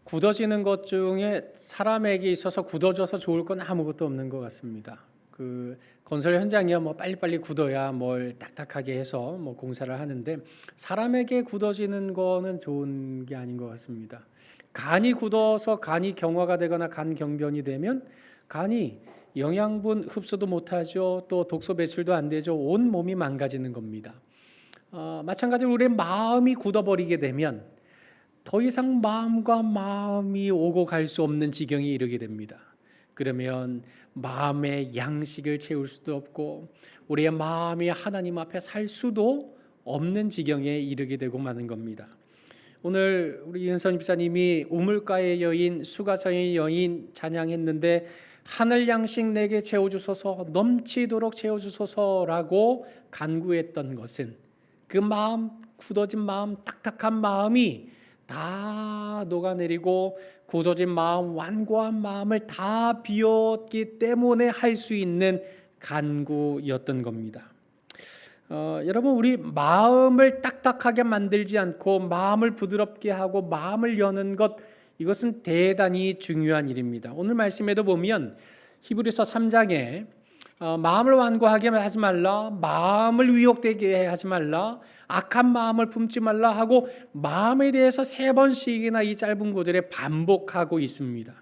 굳어지는 것 중에 사람에게 있어서 굳어져서 좋을 건 아무것도 없는 것 같습니다. 그 건설 현장이야 뭐 빨리빨리 굳어야 뭘 딱딱하게 해서 뭐 공사를 하는데 사람에게 굳어지는 거는 좋은 게 아닌 것 같습니다. 간이 굳어서 간이 경화가 되거나 간 경변이 되면 간이 영양분 흡수도 못하죠. 또 독소 배출도 안 되죠. 온 몸이 망가지는 겁니다. 마찬가지로 우리의 마음이 굳어버리게 되면 더 이상 마음과 마음이 오고 갈 수 없는 지경에 이르게 됩니다. 그러면 마음의 양식을 채울 수도 없고 우리의 마음이 하나님 앞에 살 수도 없는 지경에 이르게 되고 마는 겁니다. 오늘 우리 윤선 집사님이 우물가의 여인, 수가성의 여인 찬양했는데 하늘 양식 내게 채워주소서, 넘치도록 채워주소서라고 간구했던 것은 그 마음, 굳어진 마음, 딱딱한 마음이 다 녹아내리고 굳어진 마음, 완고한 마음을 다 비웠기 때문에 할 수 있는 간구였던 겁니다. 여러분, 우리 마음을 딱딱하게 만들지 않고 마음을 부드럽게 하고 마음을 여는 것, 이것은 대단히 중요한 일입니다. 오늘 말씀에도 보면 히브리서 3장에 마음을 완고하게 하지 말라, 마음을 위혹되게 하지 말라, 악한 마음을 품지 말라 하고 마음에 대해서 3번씩이나 이 짧은 구절에 반복하고 있습니다.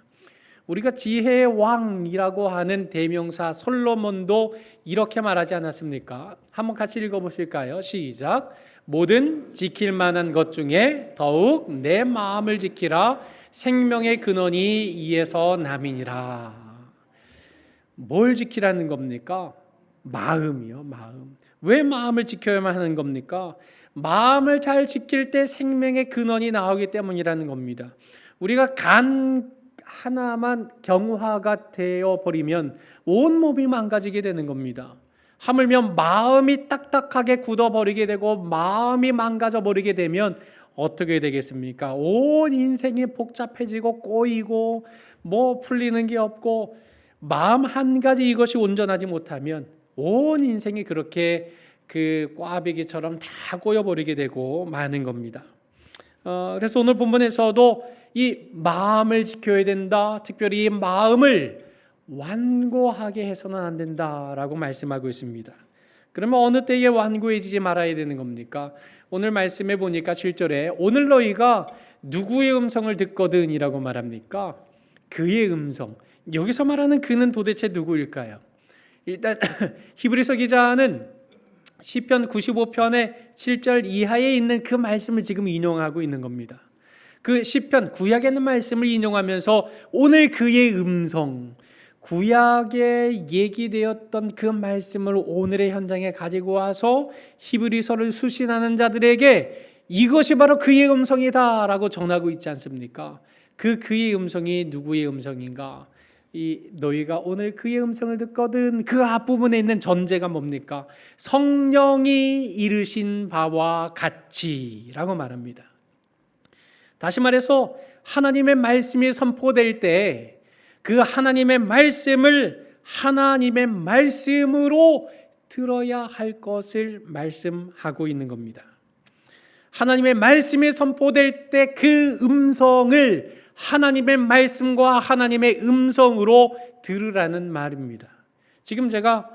우리가 지혜의 왕이라고 하는 대명사 솔로몬도 이렇게 말하지 않았습니까? 한번 같이 읽어보실까요? 시작. 모든 지킬 만한 것 중에 더욱 내 마음을 지키라. 생명의 근원이 이에서 남이니라. 뭘 지키라는 겁니까? 마음이요, 마음. 왜 마음을 지켜야만 하는 겁니까? 마음을 잘 지킬 때 생명의 근원이 나오기 때문이라는 겁니다. 우리가 간 하나만 경화가 되어 버리면 온 몸이 망가지게 되는 겁니다. 하물며 마음이 딱딱하게 굳어버리게 되고 마음이 망가져 버리게 되면 어떻게 되겠습니까? 온 인생이 복잡해지고 꼬이고 뭐 풀리는 게 없고 마음 한 가지 이것이 온전하지 못하면 온 인생이 그렇게 그 꽈배기처럼 다 꼬여버리게 되고 마는 겁니다. 그래서 오늘 본문에서도 이 마음을 지켜야 된다. 특별히 이 마음을 완고하게 해서는 안 된다라고 말씀하고 있습니다. 그러면 어느 때에 완고해지지 말아야 되는 겁니까? 오늘 말씀해 보니까 7절에 오늘 너희가 누구의 음성을 듣거든 이라고 말합니까? 그의 음성. 여기서 말하는 그는 도대체 누구일까요? 일단 히브리서 기자는 시편 95편의 7절 이하에 있는 그 말씀을 지금 인용하고 있는 겁니다. 그 시편 구약에 있는 말씀을 인용하면서 오늘 그의 음성, 구약에 얘기되었던 그 말씀을 오늘의 현장에 가지고 와서 히브리서를 수신하는 자들에게 이것이 바로 그의 음성이다라고 전하고 있지 않습니까? 그의 음성이 누구의 음성인가? 이 너희가 오늘 그의 음성을 듣거든. 그 앞부분에 있는 전제가 뭡니까? 성령이 이르신 바와 같이라고 말합니다. 다시 말해서 하나님의 말씀이 선포될 때 그 하나님의 말씀을 하나님의 말씀으로 들어야 할 것을 말씀하고 있는 겁니다. 하나님의 말씀이 선포될 때 그 음성을 하나님의 말씀과 하나님의 음성으로 들으라는 말입니다. 지금 제가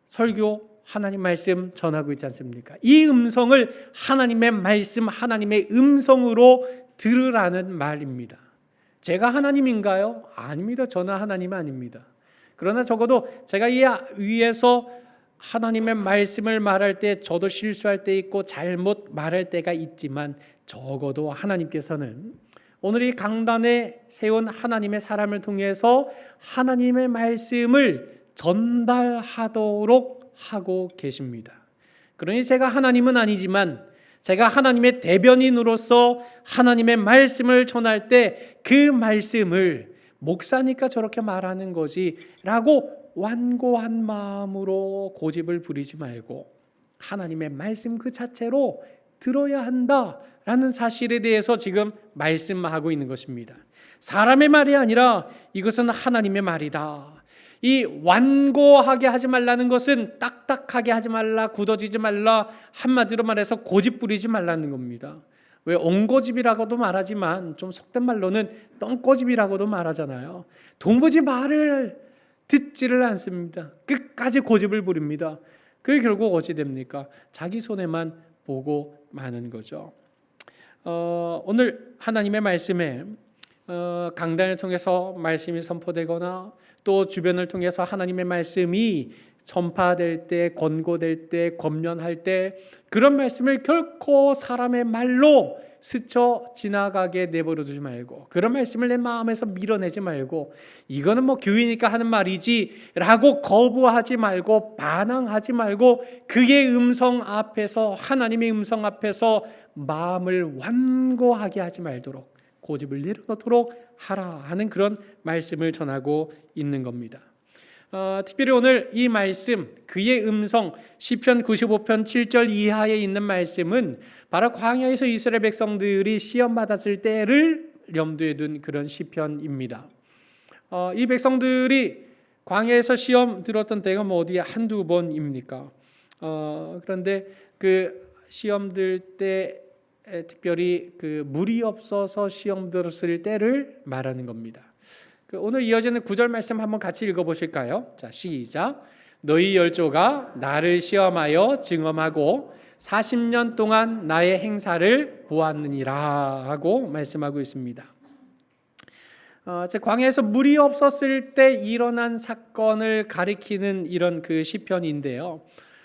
설교 하나님 말씀 전하고 있지 않습니까? 이 음성을 하나님의 말씀, 하나님의 음성으로 들으라는 말입니다. 제가 하나님인가요? 아닙니다. 저는 하나님 아닙니다. 그러나 적어도 제가 이 위에서 하나님의 말씀을 말할 때 저도 실수할 때 있고 잘못 말할 때가 있지만 적어도 하나님께서는 오늘 이 강단에 세운 하나님의 사람을 통해서 하나님의 말씀을 전달하도록 하고 계십니다. 그러니 제가 하나님은 아니지만 제가 하나님의 대변인으로서 하나님의 말씀을 전할 때 그 말씀을 목사니까 저렇게 말하는 거지 라고 완고한 마음으로 고집을 부리지 말고 하나님의 말씀 그 자체로 들어야 한다라는 사실에 대해서 지금 말씀하고 있는 것입니다. 사람의 말이 아니라 이것은 하나님의 말이다. 이 완고하게 하지 말라는 것은 딱딱하게 하지 말라, 굳어지지 말라, 한마디로 말해서 고집 부리지 말라는 겁니다. 왜 옹고집이라고도 말하지만 좀 속된 말로는 똥고집이라고도 말하잖아요. 도무지 말을 듣지를 않습니다. 끝까지 고집을 부립니다. 그게 결국 어찌 됩니까? 자기 손해만 보고 마는 거죠. 오늘 하나님의 말씀에 강단을 통해서 말씀이 선포되거나 또 주변을 통해서 하나님의 말씀이 전파될 때, 권고될 때, 권면할 때 그런 말씀을 결코 사람의 말로 스쳐 지나가게 내버려 두지 말고, 그런 말씀을 내 마음에서 밀어내지 말고, 이거는 뭐 교회니까 하는 말이지 라고 거부하지 말고, 반항하지 말고, 그의 음성 앞에서, 하나님의 음성 앞에서 마음을 완고하게 하지 말도록, 고집을 내려놓도록 하라 하는 그런 말씀을 전하고 있는 겁니다. 특별히 오늘 이 말씀, 그의 음성, 시편 95편 7절 이하에 있는 말씀은 바로 광야에서 이스라엘 백성들이 시험받았을 때를 염두에 둔 그런 시편입니다. 이 백성들이 광야에서 시험 들었던 때가 뭐 어디 한두 번입니까? 그런데 그 시험 들 때 특별히 그 물이 없어서 시험 들었을 때를 말하는 겁니다. 오늘 이어지는 9절 말씀 한번 같이 읽어보실까요? 자, 시작. 너희 열조가 나를 시험하여 증험하고 40년 동안 나의 행사를 보았느니라 하고 말씀하고 있습니다. 광야에서 물이 없었을 때 일어난 사건을 가리키는 이런 그 시편인데요.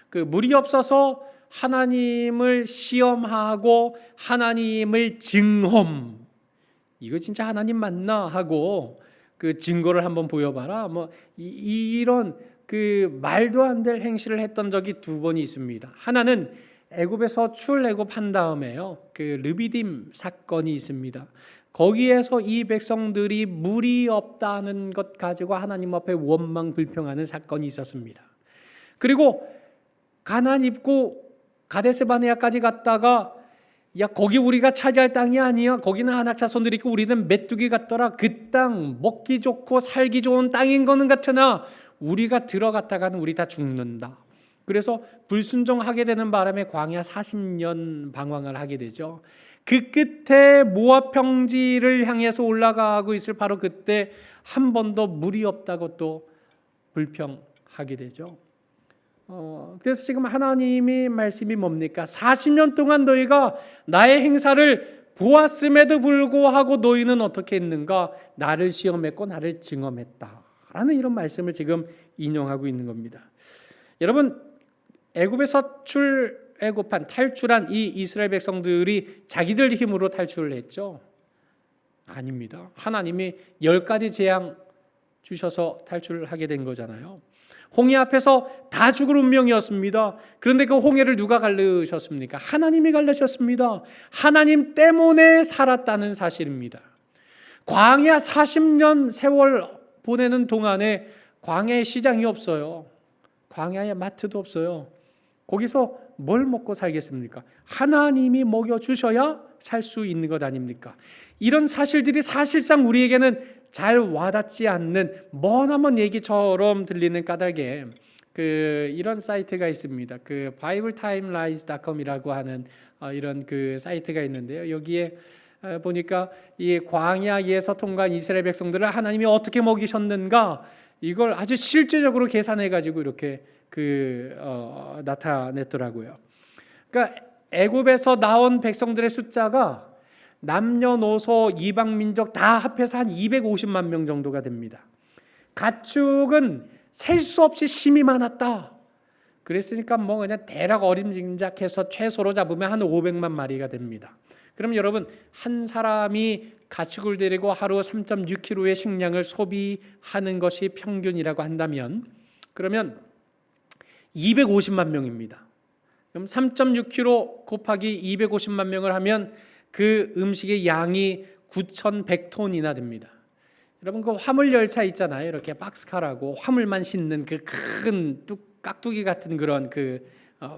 그 물이 없어서 하나님을 시험하고 하나님을 증험, 이거 진짜 하나님 맞나 하고 그 증거를 한번 보여봐라, 뭐 이런 그 말도 안 될 행실을 했던 적이 두 번이 있습니다. 하나는 애굽에서 출애굽한 다음에요, 그 르비딤 사건이 있습니다. 거기에서 이 백성들이 물이 없다는 것 가지고 하나님 앞에 원망 불평하는 사건이 있었습니다. 그리고 가나안 입구 가데스바네아까지 갔다가 야, 거기 우리가 차지할 땅이 아니야. 거기는 아낙 자손들이 있고 우리는 메뚜기 같더라. 그 땅 먹기 좋고 살기 좋은 땅인 거는 같으나 우리가 들어갔다가는 우리 다 죽는다. 그래서 불순종하게 되는 바람에 광야 40년 방황을 하게 되죠. 그 끝에 모압 평지를 향해서 올라가고 있을 바로 그때 한 번 더 물이 없다고 또 불평하게 되죠. 그래서 지금 하나님의 말씀이 뭡니까? 40년 동안 너희가 나의 행사를 보았음에도 불구하고 너희는 어떻게 했는가? 나를 시험했고 나를 증험했다 라는 이런 말씀을 지금 인용하고 있는 겁니다. 여러분, 애굽에서 탈출한 이 이스라엘 백성들이 자기들 힘으로 탈출을 했죠? 아닙니다. 하나님이 10가지 재앙 주셔서 탈출을 하게 된 거잖아요. 홍해 앞에서 다 죽을 운명이었습니다. 그런데 그 홍해를 누가 가르셨습니까? 하나님이 가르셨습니다. 하나님 때문에 살았다는 사실입니다. 광야 40년 세월 보내는 동안에 광야에 시장이 없어요. 광야에 마트도 없어요. 거기서 뭘 먹고 살겠습니까? 하나님이 먹여주셔야 살 수 있는 것 아닙니까? 이런 사실들이 사실상 우리에게는 잘 와닿지 않는 머나먼 얘기처럼 들리는 까닭에 이런 사이트가 있습니다. 그 BibleTimelies.com이라고 하는 이런 그 사이트가 있는데요. 여기에 보니까 이 광야에서 통과한 이스라엘 백성들을 하나님이 어떻게 먹이셨는가, 이걸 아주 실제적으로 계산해 가지고 이렇게 나타냈더라고요. 그러니까 애굽에서 나온 백성들의 숫자가 남녀노소 이방민족 다 합해서 한 250만 명 정도가 됩니다. 가축은 셀 수 없이 심이 많았다. 그랬으니까 뭐 그냥 대략 어림짐작해서 최소로 잡으면 한 500만 마리가 됩니다. 그럼 여러분, 한 사람이 가축을 데리고 하루 3.6kg의 식량을 소비하는 것이 평균이라고 한다면, 그러면 250만 명입니다. 그럼 3.6kg 곱하기 250만 명을 하면 그 음식의 양이 9,100톤이나 됩니다. 여러분, 그 화물 열차 있잖아요. 이렇게 박스카라고 화물만 싣는 그 큰 깍두기 같은 그런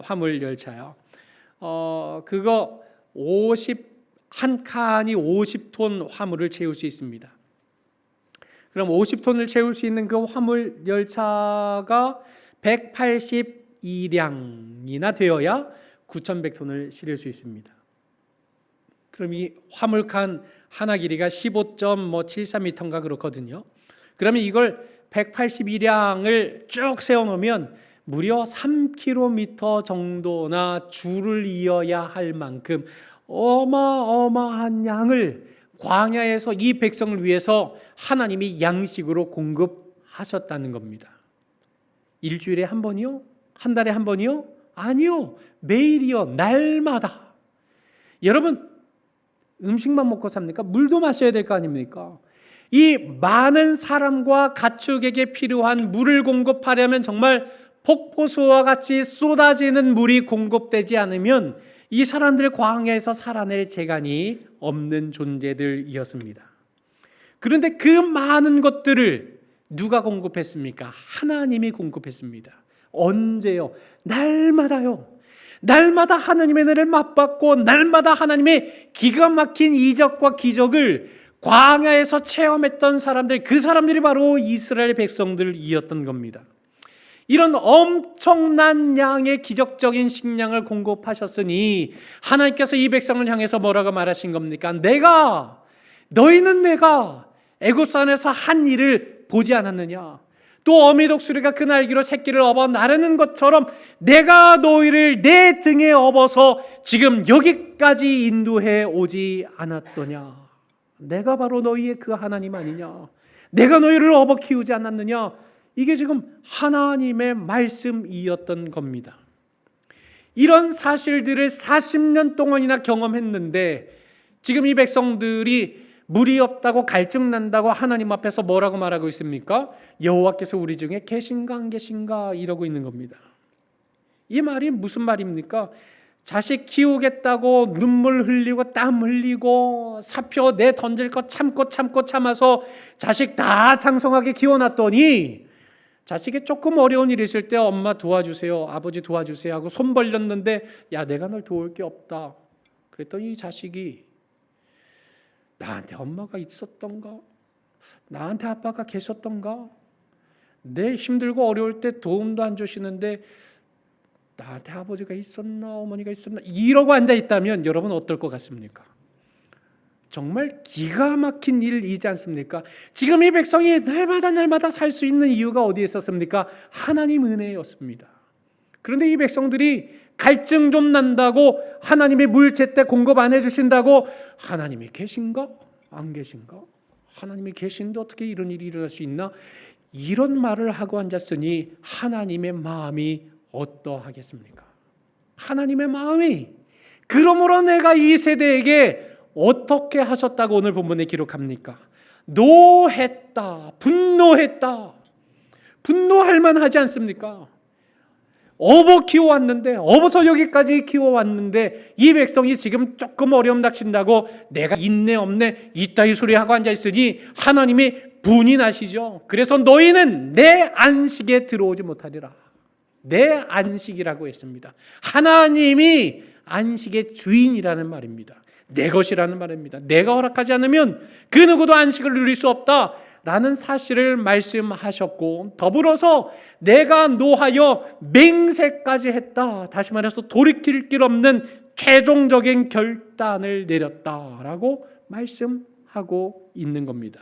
화물 열차요. 그거 한 칸이 50톤 화물을 채울 수 있습니다. 그럼 50톤을 채울 수 있는 그 화물 열차가 182량이나 되어야 9,100톤을 실을 수 있습니다. 그럼 이 화물칸 하나 길이가 15.73m인가 그렇거든요. 그러면 이걸 182량을 쭉 세워놓으면 무려 3km 정도나 줄을 이어야 할 만큼 어마어마한 양을 광야에서 이 백성을 위해서 하나님이 양식으로 공급하셨다는 겁니다. 일주일에 한 번이요? 한 달에 한 번이요? 아니요. 매일이요. 날마다. 여러분, 음식만 먹고 삽니까? 물도 마셔야 될 거 아닙니까? 이 많은 사람과 가축에게 필요한 물을 공급하려면 정말 폭포수와 같이 쏟아지는 물이 공급되지 않으면 이 사람들 광야에서 살아낼 재간이 없는 존재들이었습니다. 그런데 그 많은 것들을 누가 공급했습니까? 하나님이 공급했습니다. 언제요? 날마다요. 날마다 하나님의 은혜를 맛봤고 날마다 하나님의 기가 막힌 이적과 기적을 광야에서 체험했던 사람들, 그 사람들이 바로 이스라엘 백성들이었던 겁니다. 이런 엄청난 양의 기적적인 식량을 공급하셨으니 하나님께서 이 백성을 향해서 뭐라고 말하신 겁니까? 너희는 내가 애굽산에서 한 일을 보지 않았느냐? 또 어미 독수리가 그 날개로 새끼를 업어 나르는 것처럼 내가 너희를 내 등에 업어서 지금 여기까지 인도해 오지 않았더냐? 내가 바로 너희의 그 하나님 아니냐? 내가 너희를 업어 키우지 않았느냐? 이게 지금 하나님의 말씀이었던 겁니다. 이런 사실들을 40년 동안이나 경험했는데 지금 이 백성들이 물이 없다고 갈증난다고 하나님 앞에서 뭐라고 말하고 있습니까? 여호와께서 우리 중에 계신가 안 계신가 이러고 있는 겁니다. 이 말이 무슨 말입니까? 자식 키우겠다고 눈물 흘리고 땀 흘리고 사표 내 던질 거 참고 참아서 자식 다 장성하게 키워놨더니 자식이 조금 어려운 일 있을 때 엄마 도와주세요, 아버지 도와주세요 하고 손 벌렸는데 야 내가 널 도울 게 없다. 그랬더니 이 자식이 나한테 엄마가 있었던가? 나한테 아빠가 계셨던가? 내 힘들고 어려울 때 도움도 안 주시는데 나한테 아버지가 있었나 어머니가 있었나 이러고 앉아있다면 여러분 어떨 것 같습니까? 정말 기가 막힌 일이지 않습니까? 지금 이 백성이 날마다 살 수 있는 이유가 어디에 있었습니까? 하나님 은혜였습니다. 그런데 이 백성들이 갈증 좀 난다고 하나님이 물 제때 공급 안 해주신다고 하나님이 계신가? 안 계신가? 하나님이 계신데 어떻게 이런 일이 일어날 수 있나? 이런 말을 하고 앉았으니 하나님의 마음이 어떠하겠습니까? 하나님의 마음이 그러므로 내가 이 세대에게 어떻게 하셨다고 오늘 본문에 기록합니까? 노했다, 분노했다. 분노할 만하지 않습니까? 업어 키워왔는데 업어서 여기까지 키워왔는데 이 백성이 지금 조금 어려움 닥친다고 내가 있네 없네 이따위 소리하고 앉아있으니 하나님이 분이 나시죠. 그래서 너희는 내 안식에 들어오지 못하리라. 내 안식이라고 했습니다. 하나님이 안식의 주인이라는 말입니다. 내 것이라는 말입니다. 내가 허락하지 않으면 그 누구도 안식을 누릴 수 없다 라는 사실을 말씀하셨고 더불어서 내가 노하여 맹세까지 했다. 다시 말해서 돌이킬 길 없는 최종적인 결단을 내렸다라고 말씀하고 있는 겁니다.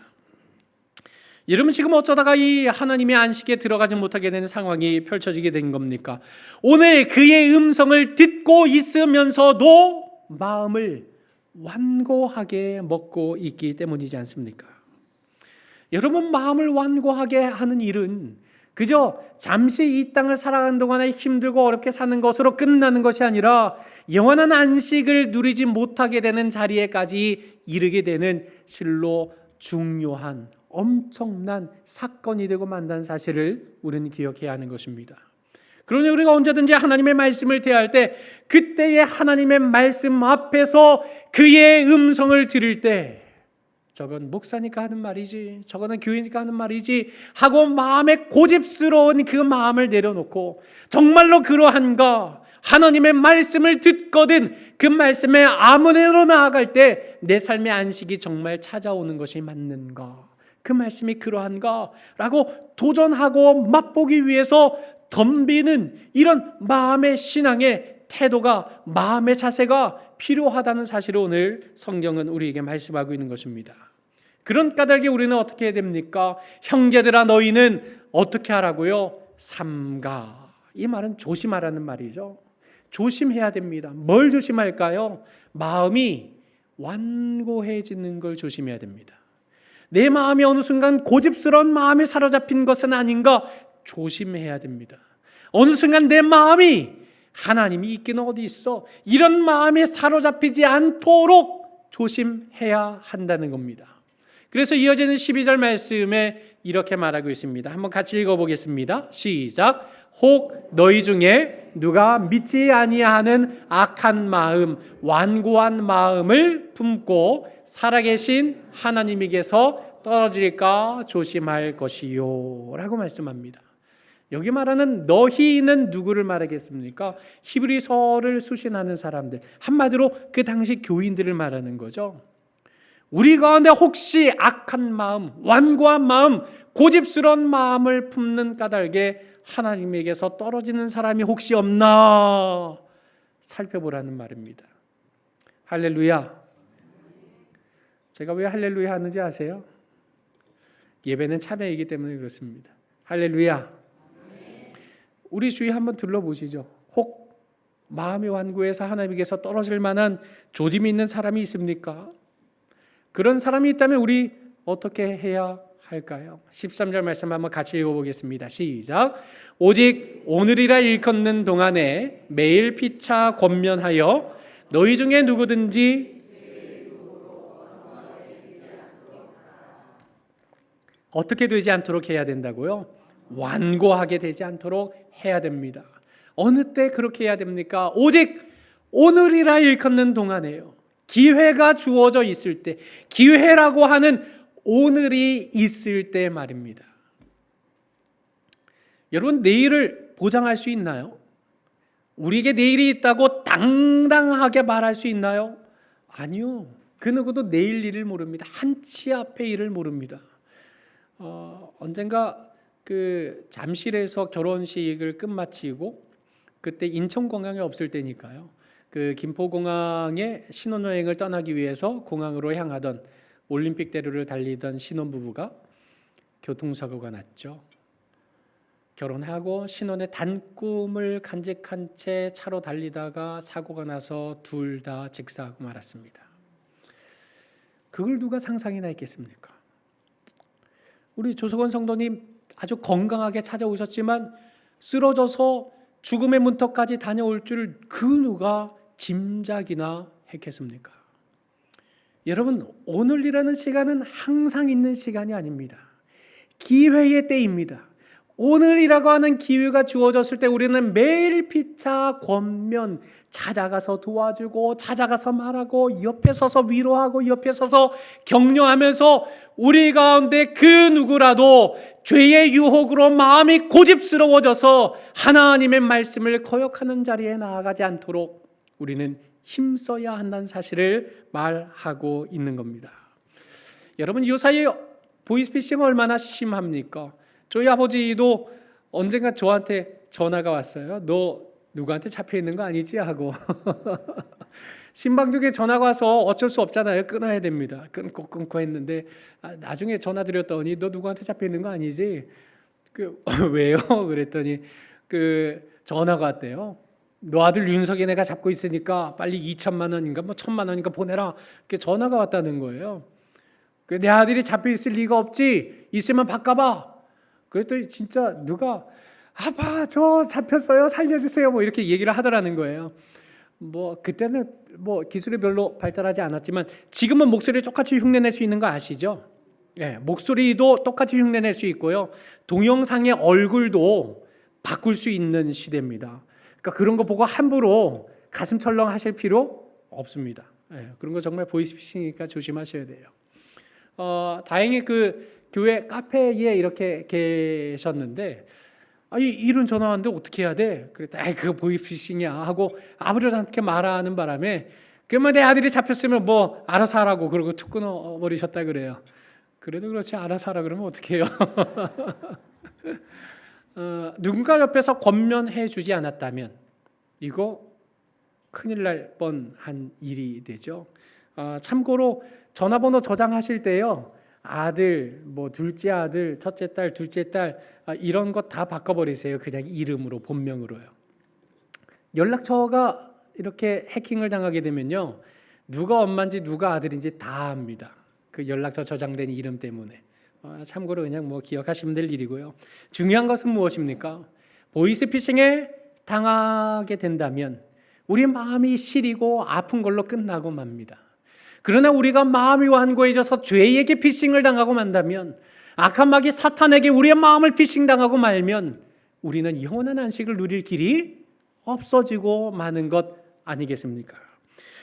여러분 지금 어쩌다가 이 하나님의 안식에 들어가지 못하게 되는 상황이 펼쳐지게 된 겁니까? 오늘 그의 음성을 듣고 있으면서도 마음을 완고하게 먹고 있기 때문이지 않습니까? 여러분 마음을 완고하게 하는 일은 그저 잠시 이 땅을 살아가는 동안에 힘들고 어렵게 사는 것으로 끝나는 것이 아니라 영원한 안식을 누리지 못하게 되는 자리에까지 이르게 되는 실로 중요한 엄청난 사건이 되고 만다는 사실을 우리는 기억해야 하는 것입니다. 그러니 우리가 언제든지 하나님의 말씀을 대할 때 그때의 하나님의 말씀 앞에서 그의 음성을 들을 때 저건 목사니까 하는 말이지 저거는 교회니까 하는 말이지 하고 마음에 고집스러운 그 마음을 내려놓고 정말로 그러한가 하나님의 말씀을 듣거든 그 말씀에 아무데로 나아갈 때 내 삶의 안식이 정말 찾아오는 것이 맞는가 그 말씀이 그러한가 라고 도전하고 맛보기 위해서 덤비는 이런 마음의 신앙에 태도가, 마음의 자세가 필요하다는 사실을 오늘 성경은 우리에게 말씀하고 있는 것입니다. 그런 까닭에 우리는 어떻게 해야 됩니까? 형제들아 너희는 어떻게 하라고요? 삼가. 이 말은 조심하라는 말이죠. 조심해야 됩니다. 뭘 조심할까요? 마음이 완고해지는 걸 조심해야 됩니다. 내 마음이 어느 순간 고집스러운 마음에 사로잡힌 것은 아닌가 조심해야 됩니다. 어느 순간 내 마음이 하나님이 있기는 어디 있어? 이런 마음에 사로잡히지 않도록 조심해야 한다는 겁니다. 그래서 이어지는 12절 말씀에 이렇게 말하고 있습니다. 한번 같이 읽어보겠습니다. 시작. 혹 너희 중에 누가 믿지 아니하는 악한 마음, 완고한 마음을 품고 살아계신 하나님에게서 떨어질까 조심할 것이요 라고 말씀합니다. 여기 말하는 너희는 누구를 말하겠습니까? 히브리서를 수신하는 사람들, 한마디로 그 당시 교인들을 말하는 거죠. 우리 가운데 혹시 악한 마음, 완고한 마음, 고집스러운 마음을 품는 까닭에 하나님에게서 떨어지는 사람이 혹시 없나 살펴보라는 말입니다. 할렐루야. 제가 왜 할렐루야 하는지 아세요? 예배는 참여이기 때문에 그렇습니다. 할렐루야. 우리 주위 한번 둘러보시죠. 혹 마음이 완고해서 하나님께서 떨어질 만한 조짐이 있는 사람이 있습니까? 그런 사람이 있다면 우리 어떻게 해야 할까요? 13절 말씀 한번 같이 읽어보겠습니다. 시작. 오직 오늘이라 일컫는 동안에 매일 피차 권면하여 너희 중에 누구든지 어떻게 되지 않도록 해야 된다고요? 완고하게 되지 않도록 해야 됩니다. 어느 때 그렇게 해야 됩니까? 오직 오늘이라 일컫는 동안에요. 기회가 주어져 있을 때, 기회라고 하는 오늘이 있을 때 말입니다. 여러분, 내일을 보장할 수 있나요? 우리에게 내일이 있다고 당당하게 말할 수 있나요? 아니요. 그 누구도 내일 일을 모릅니다. 한치 앞의 일을 모릅니다. 언젠가 그 잠실에서 결혼식을 끝마치고 그때 인천공항에 없을 때니까요. 그 김포공항에 신혼여행을 떠나기 위해서 공항으로 향하던 올림픽대로를 달리던 신혼부부가 교통사고가 났죠. 결혼하고 신혼의 단꿈을 간직한 채 차로 달리다가 사고가 나서 둘 다 직사하고 말았습니다. 그걸 누가 상상이나 했겠습니까? 우리 조석원 성도님 아주 건강하게 찾아오셨지만 쓰러져서 죽음의 문턱까지 다녀올 줄 그 누가 짐작이나 했겠습니까? 여러분, 오늘이라는 시간은 항상 있는 시간이 아닙니다. 기회의 때입니다. 오늘이라고 하는 기회가 주어졌을 때 우리는 매일 피차 권면, 찾아가서 도와주고 찾아가서 말하고 옆에 서서 위로하고 옆에 서서 격려하면서 우리 가운데 그 누구라도 죄의 유혹으로 마음이 고집스러워져서 하나님의 말씀을 거역하는 자리에 나아가지 않도록 우리는 힘써야 한다는 사실을 말하고 있는 겁니다. 여러분, 이 사이에 보이스피싱 얼마나 심합니까? 저희 아버지도 언젠가 저한테 전화가 왔어요. 너 누구한테 잡혀 있는 거 아니지? 하고 신방중에 전화가 와서 어쩔 수 없잖아요. 끊어야 됩니다. 끊고 했는데 나중에 전화 드렸더니 너 누구한테 잡혀 있는 거 아니지? 왜요? 그랬더니 전화가 왔대요. 너 아들 윤석이 내가 잡고 있으니까 빨리 2천만 원인가 뭐 1,000만 원인가 보내라. 그렇게 전화가 왔다는 거예요. 내 아들이 잡혀 있을 리가 없지. 있으면 바꿔봐. 그랬더니 진짜 누가 아빠 저 잡혔어요 살려주세요 뭐 이렇게 얘기를 하더라는 거예요. 뭐 그때는 뭐 기술이 별로 발달하지 않았지만 지금은 목소리 똑같이 흉내낼 수 있는 거 아시죠? 예, 목소리도 똑같이 흉내낼 수 있고요. 동영상의 얼굴도 바꿀 수 있는 시대입니다. 그러니까 그런 거 보고 함부로 가슴 철렁하실 필요 없습니다. 예, 그런 거 정말 보이스피싱이니까 조심하셔야 돼요. 다행히 그 교회 카페에 이렇게 계셨는데 일은 전화 왔는데 어떻게 해야 돼? 그랬더니 그거 보이스피싱이야 하고 아무렇게 말하는 바람에 그러면 내 아들이 잡혔으면 뭐 알아서 하라고 그러고 툭 끊어버리셨다 그래요. 그래도 그렇지 알아서 하라 그러면 어떻게 해요? 누군가 옆에서 권면해 주지 않았다면 이거 큰일 날 뻔한 일이 되죠. 참고로 전화번호 저장하실 때요, 아들, 뭐 둘째 아들, 첫째 딸, 둘째 딸 이런 것 다 바꿔버리세요. 그냥 이름으로, 본명으로요. 연락처가 이렇게 해킹을 당하게 되면요, 누가 엄마인지 누가 아들인지 다 압니다. 그 연락처 저장된 이름 때문에. 참고로 그냥 뭐 기억하시면 될 일이고요. 중요한 것은 무엇입니까? 보이스피싱에 당하게 된다면 우리 마음이 시리고 아픈 걸로 끝나고 맙니다. 그러나 우리가 마음이 완고해져서 죄에게 피싱을 당하고 만다면, 악한 마귀 사탄에게 우리의 마음을 피싱당하고 말면 우리는 영원한 안식을 누릴 길이 없어지고 마는 것 아니겠습니까?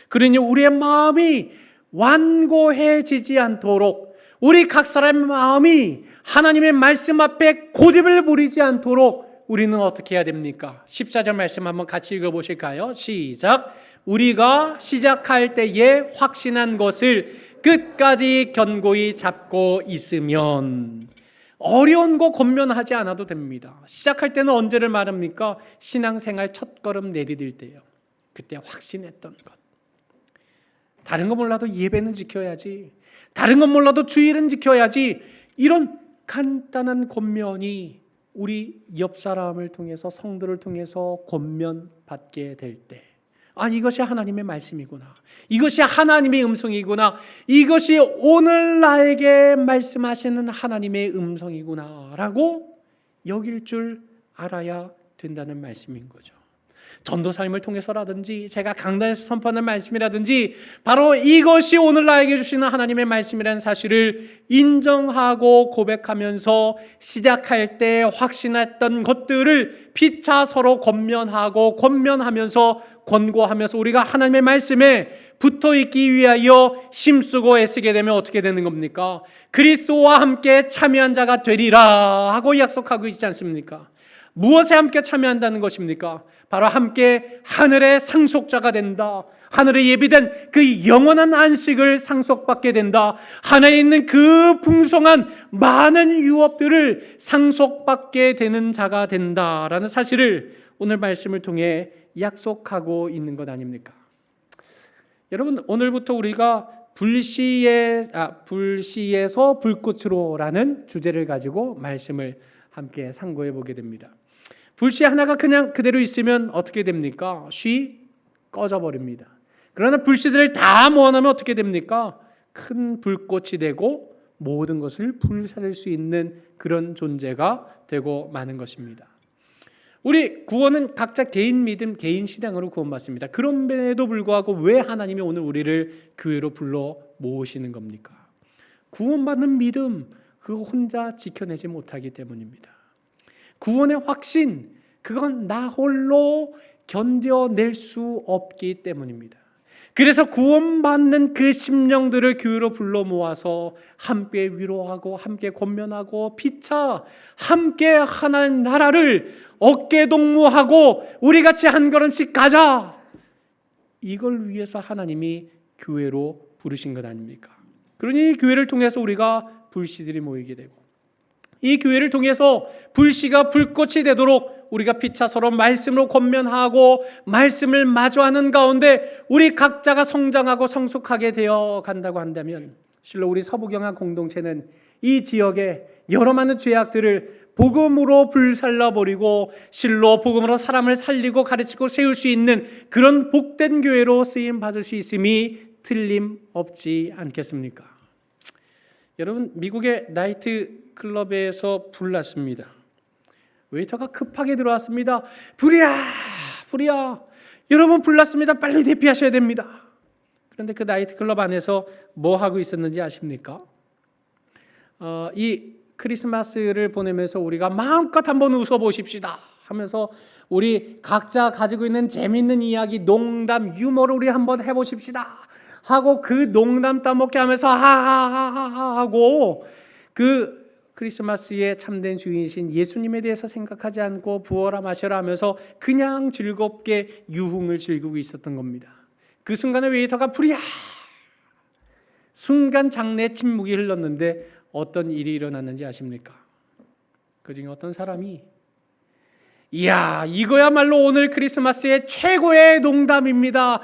그러니 우리의 마음이 완고해지지 않도록, 우리 각 사람의 마음이 하나님의 말씀 앞에 고집을 부리지 않도록 우리는 어떻게 해야 됩니까? 14절 말씀 한번 같이 읽어보실까요? 시작. 우리가 시작할 때에 확신한 것을 끝까지 견고히 잡고 있으면. 어려운 거 권면하지 않아도 됩니다. 시작할 때는 언제를 말합니까? 신앙생활 첫걸음 내디딜 때요. 그때 확신했던 것. 다른 거 몰라도 예배는 지켜야지, 다른 건 몰라도 주일은 지켜야지, 이런 간단한 권면이 우리 옆 사람을 통해서, 성도를 통해서 권면받게 될 때, 이것이 하나님의 말씀이구나, 이것이 하나님의 음성이구나, 이것이 오늘 나에게 말씀하시는 하나님의 음성이구나 라고 여길 줄 알아야 된다는 말씀인 거죠. 전도 삶을 통해서라든지 제가 강단에서 선포하는 말씀이라든지 바로 이것이 오늘 나에게 주시는 하나님의 말씀이라는 사실을 인정하고 고백하면서 시작할 때 확신했던 것들을 피차 서로 권면하면서 권고하면서 우리가 하나님의 말씀에 붙어있기 위하여 힘쓰고 애쓰게 되면 어떻게 되는 겁니까? 그리스도와 함께 참여한 자가 되리라 하고 약속하고 있지 않습니까? 무엇에 함께 참여한다는 것입니까? 바로 함께 하늘의 상속자가 된다. 하늘에 예비된 그 영원한 안식을 상속받게 된다. 하늘에 있는 그 풍성한 많은 유업들을 상속받게 되는 자가 된다라는 사실을 오늘 말씀을 통해 약속하고 있는 것 아닙니까? 여러분, 오늘부터 우리가 불시에서 불꽃으로라는 주제를 가지고 말씀을 함께 상고해 보게 됩니다. 불씨 하나가 그냥 그대로 있으면 어떻게 됩니까? 꺼져 버립니다. 그러나 불씨들을 다 모아놓으면 어떻게 됩니까? 큰 불꽃이 되고 모든 것을 불살릴 수 있는 그런 존재가 되고 마는 것입니다. 우리 구원은 각자 개인 믿음, 개인 신앙으로 구원받습니다. 그럼에도 불구하고 왜 하나님이 오늘 우리를 교회로 불러 모으시는 겁니까? 구원받는 믿음, 그거 혼자 지켜내지 못하기 때문입니다. 구원의 확신, 그건 나 홀로 견뎌낼 수 없기 때문입니다. 그래서 구원받는 그 심령들을 교회로 불러 모아서 함께 위로하고 함께 권면하고 피차 함께 하나님 나라를 어깨동무하고 우리같이 한 걸음씩 가자, 이걸 위해서 하나님이 교회로 부르신 것 아닙니까? 그러니 교회를 통해서 우리가 불씨들이 모이게 되고, 이 교회를 통해서 불씨가 불꽃이 되도록 우리가 피차 서로 말씀으로 권면하고 말씀을 마주하는 가운데 우리 각자가 성장하고 성숙하게 되어 간다고 한다면, 실로 우리 서부경화 공동체는 이 지역에 여러 많은 죄악들을 복음으로 불살라버리고 실로 복음으로 사람을 살리고 가르치고 세울 수 있는 그런 복된 교회로 쓰임받을 수 있음이 틀림없지 않겠습니까? 여러분, 미국의 나이트 클럽에서 불났습니다. 웨이터가 급하게 들어왔습니다. 불이야! 여러분, 불났습니다. 빨리 대피하셔야 됩니다. 그런데 그 나이트 클럽 안에서 뭐 하고 있었는지 아십니까? 이 크리스마스를 보내면서 우리가 마음껏 한번 웃어보십시다 하면서 우리 각자 가지고 있는 재밌는 이야기, 농담, 유머를 우리 한번 해보십시다 하고 그 농담 따먹게 하면서 하하하하 하고 그 크리스마스의 참된 주인이신 예수님에 대해서 생각하지 않고 부어라 마셔라 하면서 그냥 즐겁게 유흥을 즐기고 있었던 겁니다. 그 순간에 웨이터가 불이야! 순간 장내 침묵이 흘렀는데 어떤 일이 일어났는지 아십니까? 그 중에 어떤 사람이 이야, 이거야말로 오늘 크리스마스의 최고의 농담입니다.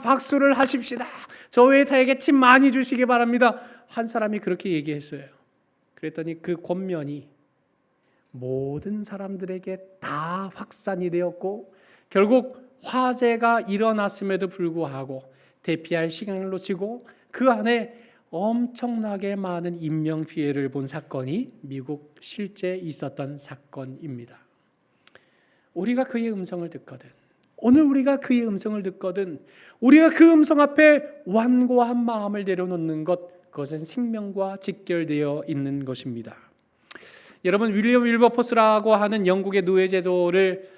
박수를 하십시다. 저 회사에게 팁 많이 주시기 바랍니다. 한 사람이 그렇게 얘기했어요. 그랬더니 그 권면이 모든 사람들에게 다 확산이 되었고, 결국 화재가 일어났음에도 불구하고 대피할 시간을 놓치고 그 안에 엄청나게 많은 인명 피해를 본 사건이 미국 실제 있었던 사건입니다. 우리가 그의 음성을 듣거든, 오늘 우리가 그의 음성을 듣거든, 우리가 그 음성 앞에 완고한 마음을 내려놓는 것, 그것은 생명과 직결되어 있는 것입니다. 여러분, 윌리엄 윌버포스라고 하는 영국의 노예제도를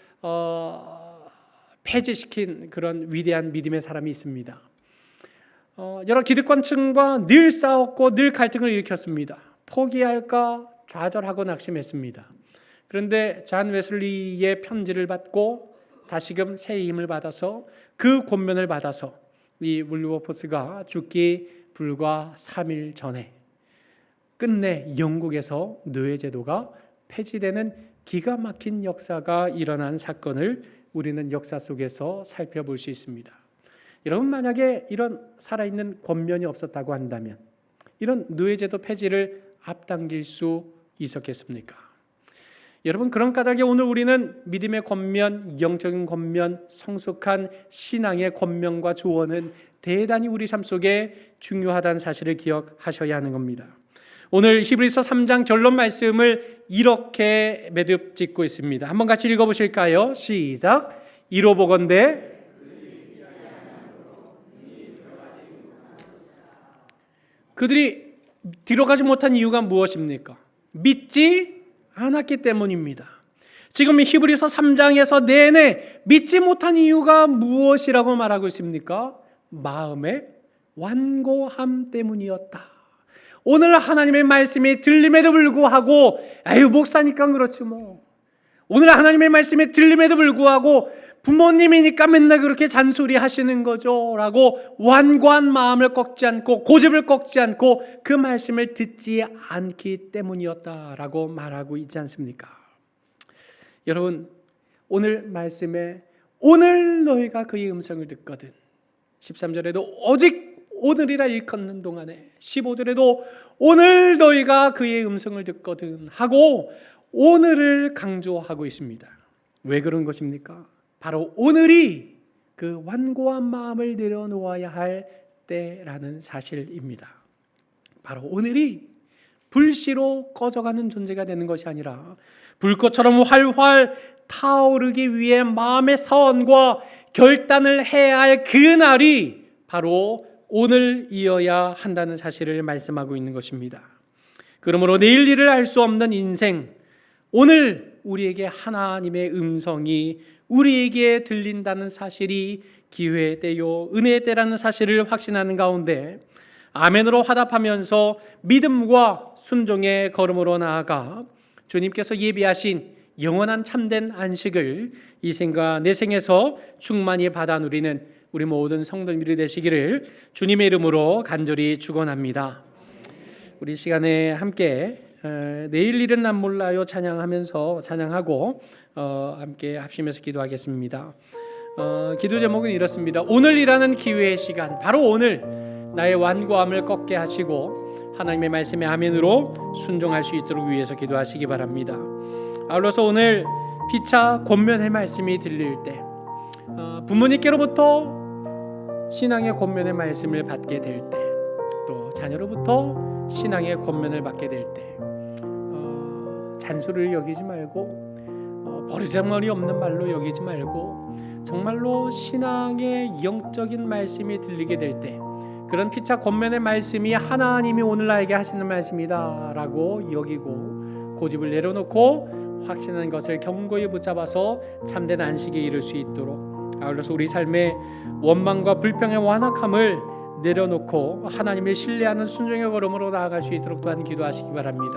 폐지시킨 그런 위대한 믿음의 사람이 있습니다. 여러 기득권층과 늘 싸웠고 늘 갈등을 일으켰습니다. 포기할까 좌절하고 낙심했습니다. 그런데 잔 웨슬리의 편지를 받고 다시금 새 힘을 받아서 그 권면을 받아서 이 윌버포스가 죽기 불과 3일 전에 끝내 영국에서 노예제도가 폐지되는 기가 막힌 역사가 일어난 사건을 우리는 역사 속에서 살펴볼 수 있습니다. 여러분, 만약에 이런 살아있는 권면이 없었다고 한다면 이런 노예제도 폐지를 앞당길 수 있었겠습니까? 여러분, 그런 까닭에 오늘 우리는 믿음의 권면, 영적인 권면, 성숙한 신앙의 권면과 조언은 대단히 우리 삶 속에 중요하다는 사실을 기억하셔야 하는 겁니다. 오늘 히브리서 3장 결론 말씀을 이렇게 매듭 짓고 있습니다. 한번 같이 읽어보실까요? 시작. 이로 보건대 그들이 들어가지 못한 이유가 무엇입니까? 믿지 않았기 때문입니다. 지금 히브리서 3장에서 내내 믿지 못한 이유가 무엇이라고 말하고 있습니까? 마음의 완고함 때문이었다. 오늘 하나님의 말씀이 들림에도 불구하고 목사니까 그렇지 뭐, 오늘 하나님의 말씀이 들림에도 불구하고 부모님이니까 맨날 그렇게 잔소리 하시는 거죠 라고 완고한 마음을 꺾지 않고 고집을 꺾지 않고 그 말씀을 듣지 않기 때문이었다라고 말하고 있지 않습니까? 여러분, 오늘 말씀에 오늘 너희가 그의 음성을 듣거든, 13절에도 오직 오늘이라 일컫는 동안에 15절에도 오늘 너희가 그의 음성을 듣거든 하고 오늘을 강조하고 있습니다. 왜 그런 것입니까? 바로 오늘이 그 완고한 마음을 내려놓아야 할 때라는 사실입니다. 바로 오늘이 불씨로 꺼져가는 존재가 되는 것이 아니라 불꽃처럼 활활 타오르기 위해 마음의 사원과 결단을 해야 할 그날이 바로 오늘이어야 한다는 사실을 말씀하고 있는 것입니다. 그러므로 내일 일을 알 수 없는 인생, 오늘 우리에게 하나님의 음성이 우리에게 들린다는 사실이 기회의 때요 은혜의 때라는 사실을 확신하는 가운데 아멘으로 화답하면서 믿음과 순종의 걸음으로 나아가 주님께서 예비하신 영원한 참된 안식을 이 생과 내 생에서 충만히 받아 누리는 우리 모든 성도님들이 되시기를 주님의 이름으로 간절히 축원합니다. 우리 시간에 함께 내일 일은 난 몰라요 찬양하고 함께 합심해서 기도하겠습니다. 기도 제목은 이렇습니다. 오늘이라는 기회의 시간, 바로 오늘 나의 완고함을 꺾게 하시고 하나님의 말씀에 아멘으로 순종할 수 있도록 위해서 기도하시기 바랍니다. 아울러서 오늘 피차 권면의 말씀이 들릴 때 부모님께로부터 신앙의 권면의 말씀을 받게 될 때, 또 자녀로부터 신앙의 권면을 받게 될 때 잔소리를 여기지 말고 버르장머리 없는 말로 여기지 말고 정말로 신앙의 영적인 말씀이 들리게 될 때, 그런 피차 권면의 말씀이 하나님이 오늘 나에게 하시는 말씀이다 라고 여기고 고집을 내려놓고 확신한 것을 견고히 붙잡아서 참된 안식에 이를 수 있도록, 아울러서 우리 삶의 원망과 불평의 완악함을 내려놓고 하나님을 신뢰하는 순종의 걸음으로 나아갈 수 있도록 또한 기도하시기 바랍니다.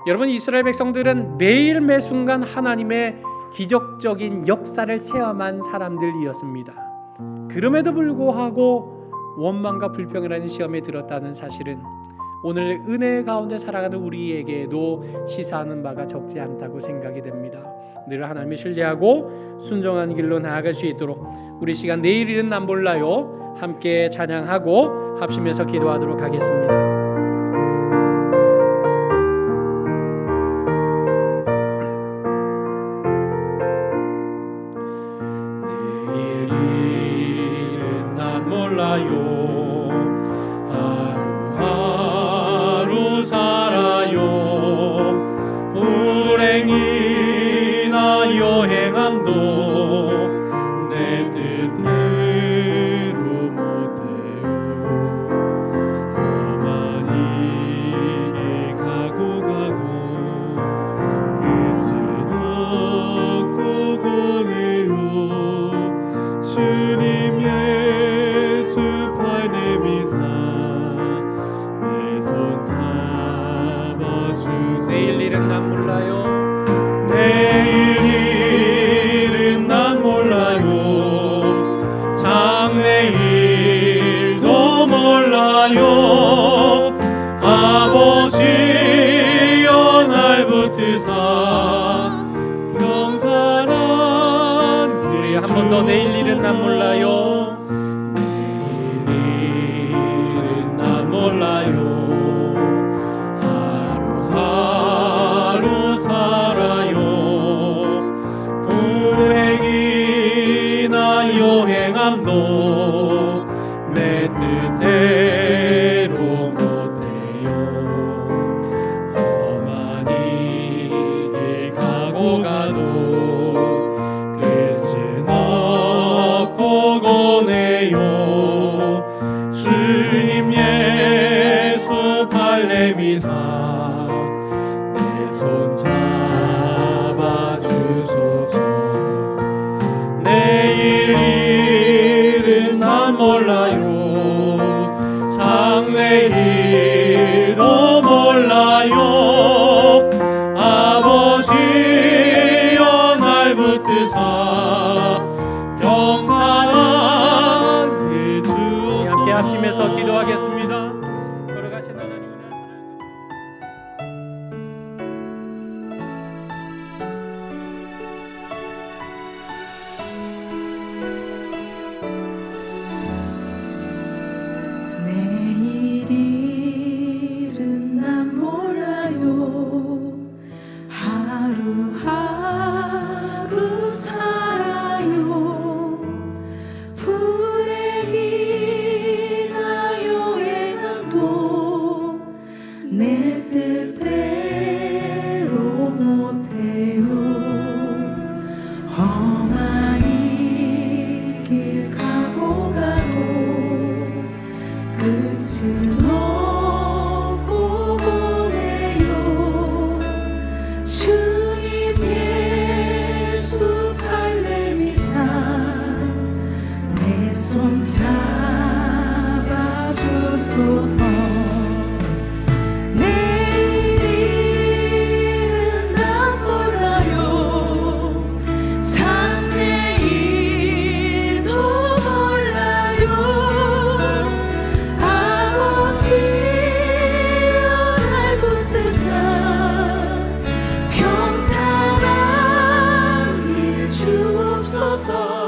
여러분, 이스라엘 백성들은 매일 매순간 하나님의 기적적인 역사를 체험한 사람들이었습니다. 그럼에도 불구하고 원망과 불평이라는 시험에 들었다는 사실은 오늘 은혜 가운데 살아가는 우리에게도 시사하는 바가 적지 않다고 생각이 됩니다. 늘 하나님을 신뢰하고 순종한 길로 나아갈 수 있도록 우리 시간 내일일은 난 몰라요 함께 찬양하고 합심해서 기도하도록 하겠습니다. 내일일은 난 몰라요 하루하루 살아요 불행이나 여행함도 내 뜻대로 못해요 험한 길 가고 가도 끝은 없고 고네요 주님 예수 팔 내미사 내 손 잡아주세요. 내일 일은 난 몰라요 내일 일은 난 몰라요 장래일도 몰라요 아버지여 날 붙드사 평안한 우리 한 번 더 내일 일은 난 몰라요 내일 일은 난 몰라요 하루하루 살아요 불행이나 여행함도 내 뜻대로 못해요 험한 이 길 가고 가도 끝은 없고 고네요 주님 예수 팔 내미사 내 손 잡아주소서 내일 일은 난 몰라요 장래일도 몰라요 아버지여 날 붙드사 평안한 그 주 함께 합심해서 기도하겠습니다. 걸어가신 하나님 은혜 내일 일은 난 몰라요 하루하루 살아요 불행이나 여행함도 내 뜻대로 못해요 험한 이 길 가고 가도 끝은 없고 고네요 주님 예수 팔 내미사 내 손 잡아주소서 내일 일은 난 몰라요 장래일도 몰라요 아버지여 날 붙드사 평탄한 길 주옵소서